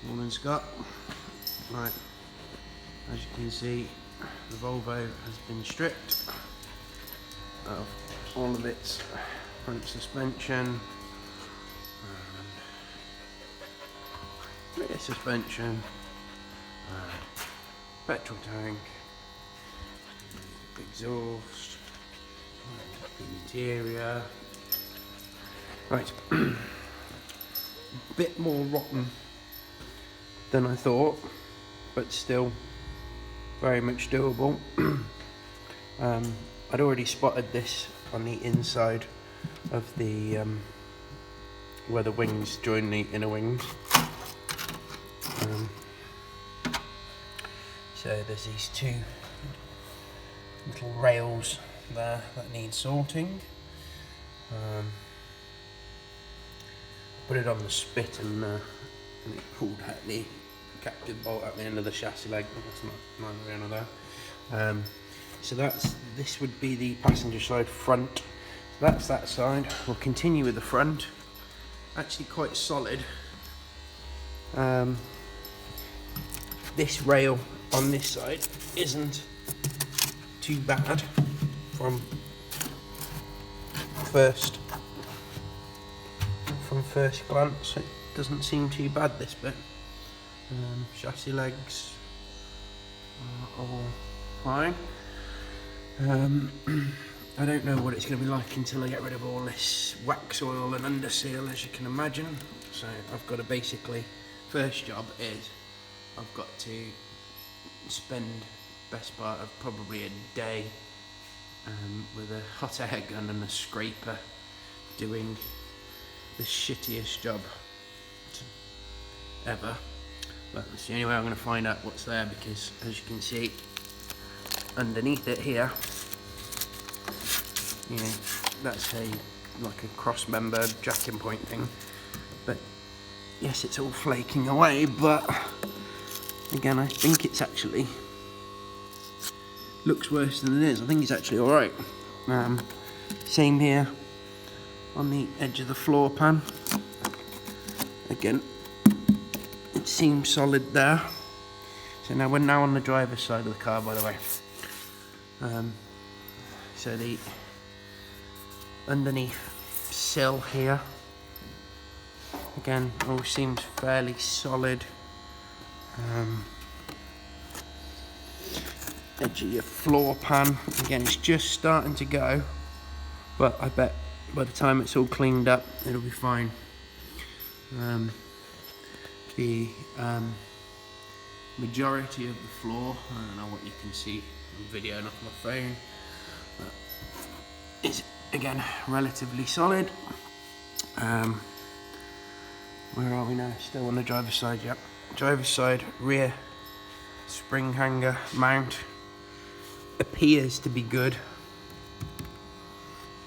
Morning, Scott. Right, as you can see, the Volvo has been stripped of all of its front suspension and rear suspension, petrol tank, exhaust, the interior. Right, bit more rotten than I thought, but still very much doable. I'd already spotted this on the inside of the where the wings join the inner wings. So there's these two little rails there that need sorting. Put it on the spit and it pulled out the captive bolt at the end of the chassis leg. That's not neither here nor there. So this would be the passenger side front. That's that side. We'll continue with the front. Actually quite solid. This rail on this side isn't too bad from first glance. It doesn't seem too bad, this bit. Chassis legs are all fine. I don't know what it's going to be like until I get rid of all this wax oil and underseal, as you can imagine. So I've got to basically, first job is I've got to spend best part of probably a day with a hot air gun and a scraper doing the shittiest job ever, but that's the only way I'm going to find out what's there, because as you can see underneath it here, you know, that's like a cross member jacking point thing. But yes, it's all flaking away, but again, I think it's actually looks worse than it is. I think it's actually all right. Same here on the edge of the floor pan. Again, it seems solid there. So now we're on the driver's side of the car, by the way. So the underneath sill here, again, all seems fairly solid. Edge of your floor pan, again, it's just starting to go, but I bet by the time it's all cleaned up, it'll be fine. The majority of the floor, I don't know what you can see, I'm videoing off my phone, but is again relatively solid. Where are we now? Still on the driver's side, yep. Driver's side, rear spring hanger mount appears to be good.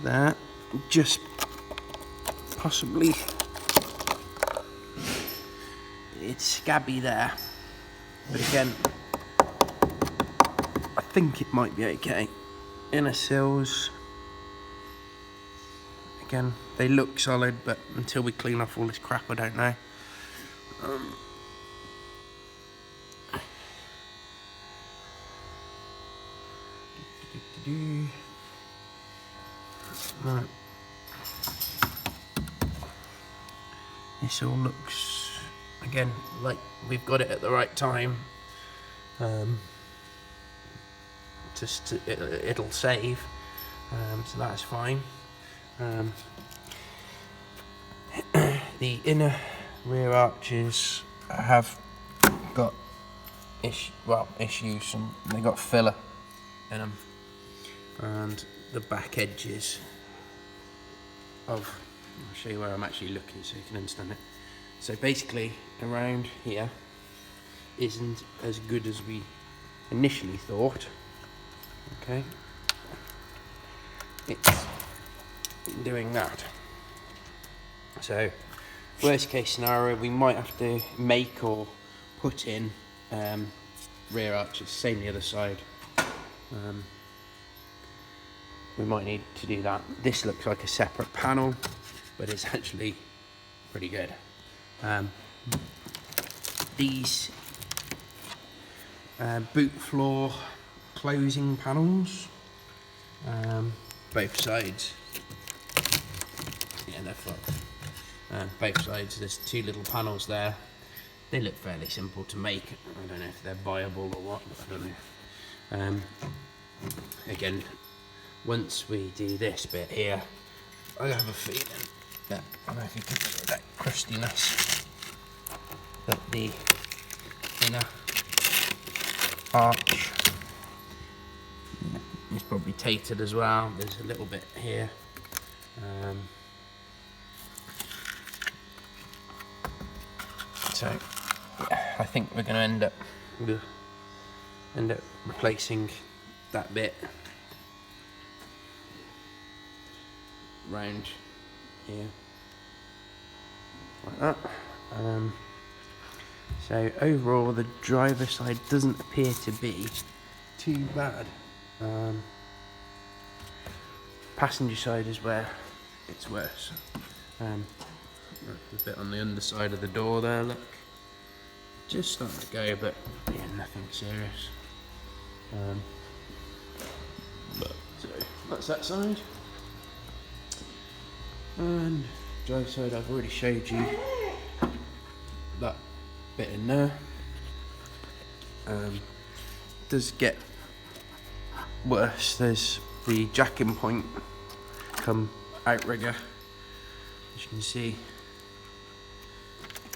There, just possibly it's scabby there, but again, I think it might be okay. Inner sills, again, they look solid, but until we clean off all this crap, I don't know. Right. This all looks, again, like we've got it at the right time. It'll save, so that's fine. The inner rear arches have got issues, and they got filler in them, and the back edges of, I'll show you where I'm actually looking so you can understand it. So basically around here isn't as good as we initially thought. Okay, it's doing that. So worst case scenario, we might have to make or put in rear arches, same the other side. We might need to do that. This looks like a separate panel, but it's actually pretty good. these boot floor closing panels, both sides. Yeah, they're fucked. Both sides, there's two little panels there. They look fairly simple to make. I don't know if they're viable or what, but I don't know. Again, once we do this bit here, I have a feeling that, I don't know if you can look at that crustiness, that the inner arch is probably tapered as well. There's a little bit here. So yeah, I think we're going to end up replacing that bit round here like that. So overall, the driver side doesn't appear to be too bad. Passenger side is where it's worse. The bit on the underside of the door there, look, just starting to go, but yeah, nothing serious. So that's that side. And drive side, I've already showed you that bit in there. Does get worse. There's the jacking point come outrigger, as you can see,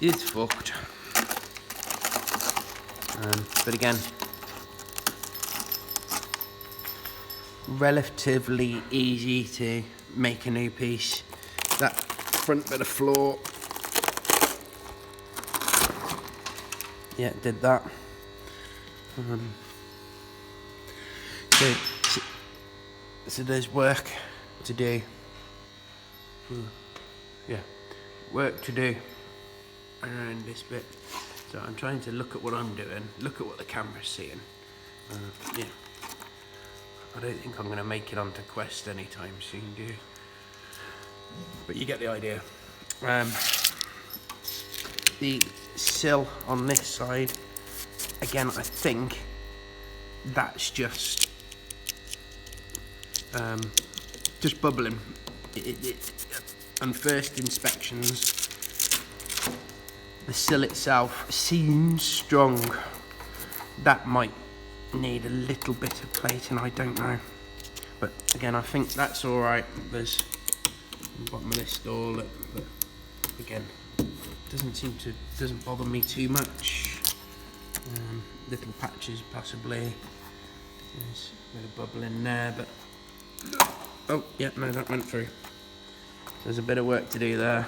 it's fucked. But again, relatively easy to make a new piece. That front bit of floor, yeah, did that. So there's work to do. Yeah, work to do around this bit. So I'm trying to look at what I'm doing, look at what the camera's seeing. Yeah, I don't think I'm going to make it onto Quest anytime soon, do you? But you get the idea. The sill on this side, again, I think that's just bubbling. On first inspections, the sill itself seems strong. That might need a little bit of plating, I don't know. But again, I think that's all right. There's the bottom of this door, look, but again, doesn't bother me too much. Little patches possibly. There's a bit of bubble in there, but oh yeah, no, that went through. There's a bit of work to do there.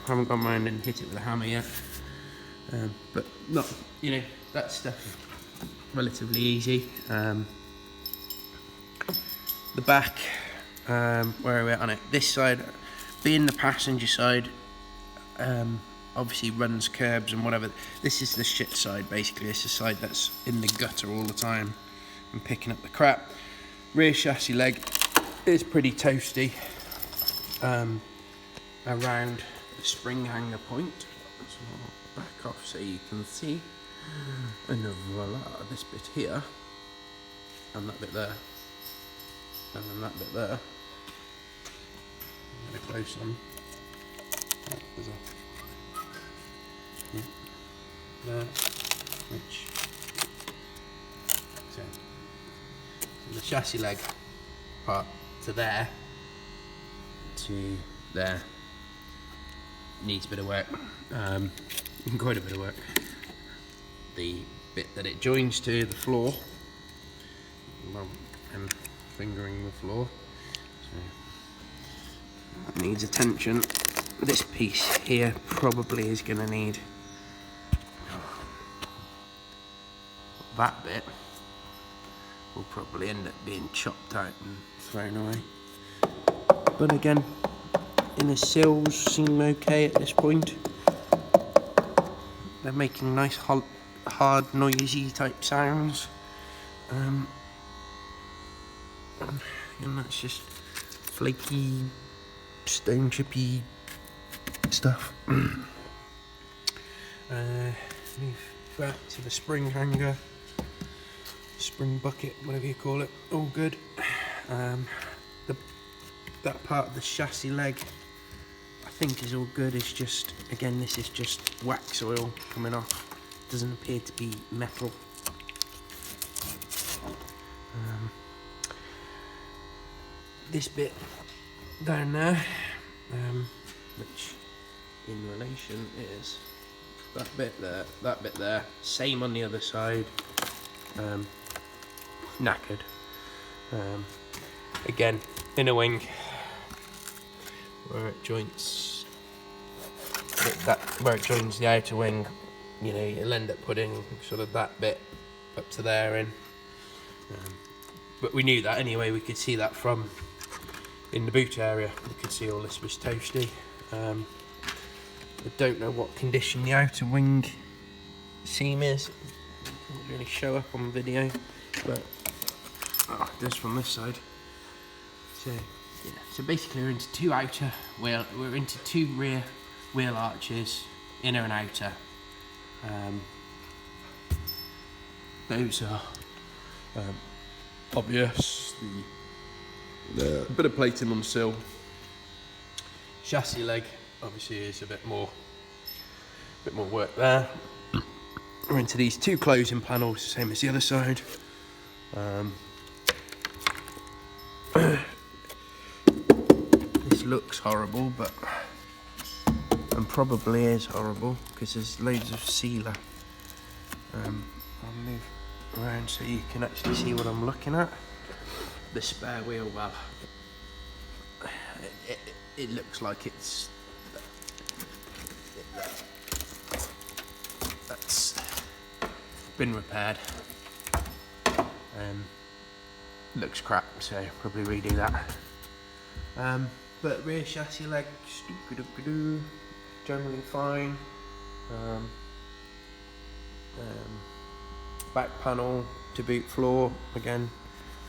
Haven't gone round and hit it with a hammer yet, but not, you know, that stuff relatively easy. The back, where are we at on it? This side, being the passenger side, obviously runs curbs and whatever. This is the shit side, basically. It's the side that's in the gutter all the time and picking up the crap. Rear chassis leg is pretty toasty around the spring hanger point. So I'll back off so you can see. And voila, this bit here, and that bit there, and then that bit there. Get a close on. There's a there, which so the chassis leg part to there to there needs a bit of work, quite a bit of work. The bit that it joins to the floor, well, I'm fingering the floor, so that needs attention. This piece here probably is going to need that bit. Will probably end up being chopped out and thrown away. But again, inner sills seem okay at this point. They're making nice hard, noisy type sounds. And that's just flaky, stone chippy stuff. Move back to the spring hanger, spring bucket, whatever you call it, all good. That part of the chassis leg I think is all good. It's just, again, this is just wax oil coming off, doesn't appear to be metal. This bit down there, which in relation is that bit there, same on the other side, knackered. Again, inner wing, where it joins where it joins the outer wing, you know, you'll end up putting sort of that bit up to there in. But we knew that anyway, we could see that from in the boot area, we could see all this was toasty. I don't know what condition the outer wing seam is, it doesn't really show up on video, but it does from this side. So yeah, so basically we're into two rear wheel arches, inner and outer. Those are obvious. The bit of plating on the sill. Chassis leg obviously is a bit more work there. We're into these two closing panels, same as the other side. This looks horrible, but and probably is horrible because there's loads of sealer. I'll move around so you can actually see what I'm looking at. The spare wheel well, it looks like that's been repaired. Looks crap, so probably redo that. But rear chassis legs, generally fine. Back panel to boot floor, again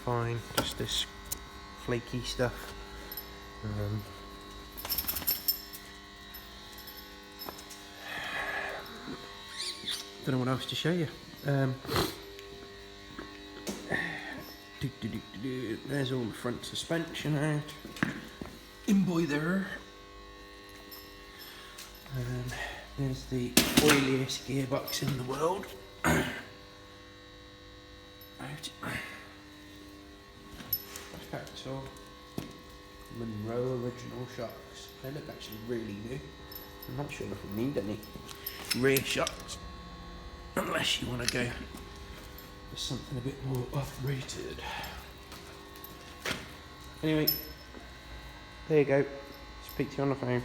fine, just this flaky stuff. Don't know what else to show you. There's all the front suspension out. In boy there. There's the oiliest gearbox in the world. Out. Factor Monroe original shocks. They look actually really new. I'm not sure if we need any rear shocks, unless you want to go for something a bit more off-rated. Anyway, there you go. Speak to you on the phone.